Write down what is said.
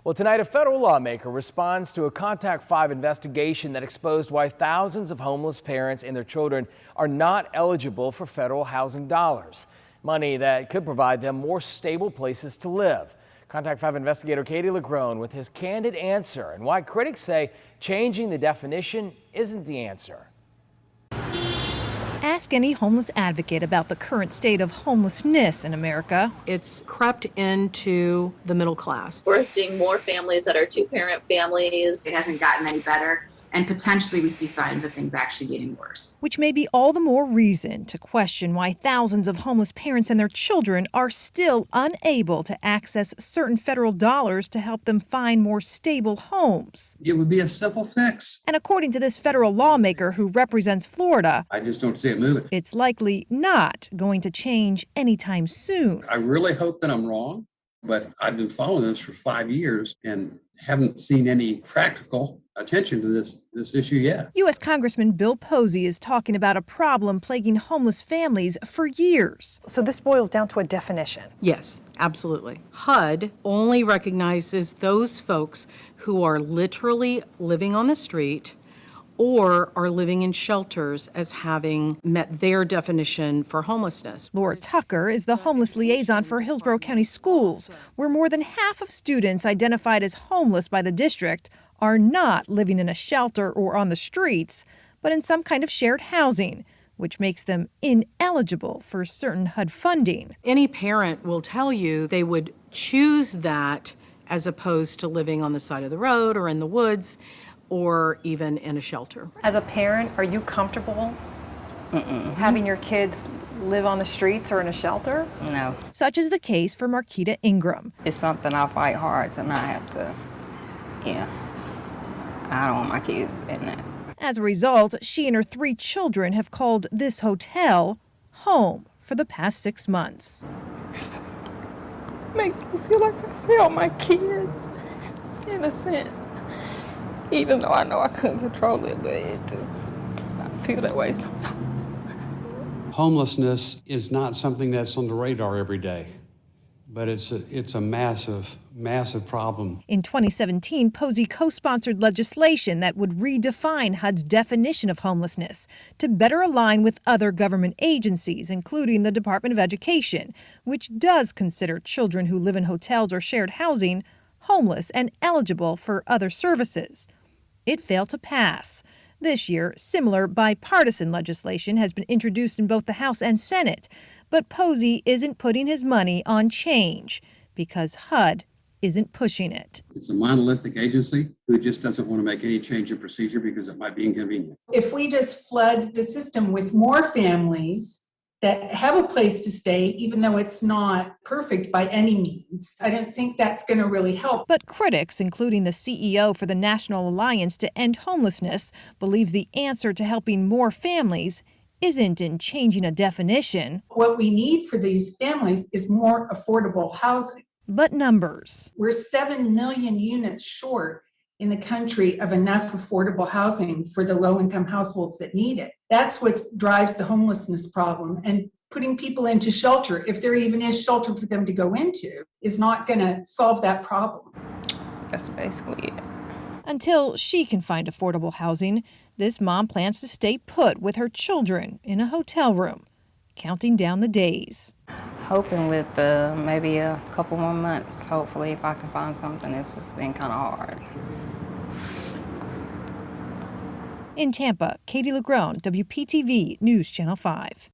Well, tonight a federal lawmaker responds to a Contact 5 investigation that exposed why thousands of homeless parents and their children are not eligible for federal housing dollars, money that could provide them more stable places to live. Contact 5 investigator Katie Legrone with his candid answer and why critics say changing the definition isn't the answer. Ask any homeless advocate about the current state of homelessness in America. It's crept into the middle class. We're seeing more families that are two-parent families. It hasn't gotten any better, and potentially we see signs of things actually getting worse. Which may be all the more reason to question why thousands of homeless parents and their children are still unable to access certain federal dollars to help them find more stable homes. It would be a simple fix. And according to this federal lawmaker who represents Florida, I just don't see it moving. it's likely not going to change anytime soon. I really hope that I'm wrong, but I've been following this for 5 years and haven't seen any practical attention to this issue yet. U.S. Congressman Bill Posey is talking about a problem plaguing homeless families for years. So this boils down to a definition. Yes, absolutely. HUD only recognizes those folks who are literally living on the street or are living in shelters as having met their definition for homelessness. Laura Tucker is the homeless liaison for Hillsborough County Schools, where more than half of students identified as homeless by the district are not living in a shelter or on the streets, but in some kind of shared housing, which makes them ineligible for certain HUD funding. Any parent will tell you they would choose that as opposed to living on the side of the road or in the woods or even in a shelter. As a parent, are you comfortable having your kids live on the streets or in a shelter? No. Such is the case for Marquita Ingram. It's something I fight hard to not have to, I don't want my kids in that. As a result, she and her 3 children have called this hotel home for the past 6 months. Makes me feel like I failed my kids, in a sense. Even though I know I couldn't control it, but I feel that way sometimes. Homelessness is not something that's on the radar every day, but it's a massive, massive problem. In 2017, Posey co-sponsored legislation that would redefine HUD's definition of homelessness to better align with other government agencies, including the Department of Education, which does consider children who live in hotels or shared housing homeless and eligible for other services. It failed to pass. This year, similar bipartisan legislation has been introduced in both the House and Senate, but Posey isn't putting his money on change because HUD isn't pushing it. It's a monolithic agency who just doesn't want to make any change in procedure because it might be inconvenient. If we just flood the system with more families that have a place to stay, even though it's not perfect by any means, I don't think that's going to really help. But critics, including the CEO for the National Alliance to End Homelessness, believes the answer to helping more families isn't in changing a definition. What we need for these families is more affordable housing. But numbers. We're 7 million units short in the country of enough affordable housing for the low-income households that need it. That's what drives the homelessness problem. And putting people into shelter, if there even is shelter for them to go into, is not going to solve that problem. That's basically it. Until she can find affordable housing, this mom plans to stay put with her children in a hotel room, counting down the days. Hoping with maybe a couple more months, hopefully, if I can find something. It's just been kind of hard. In Tampa, Katie Legrone, WPTV News Channel 5.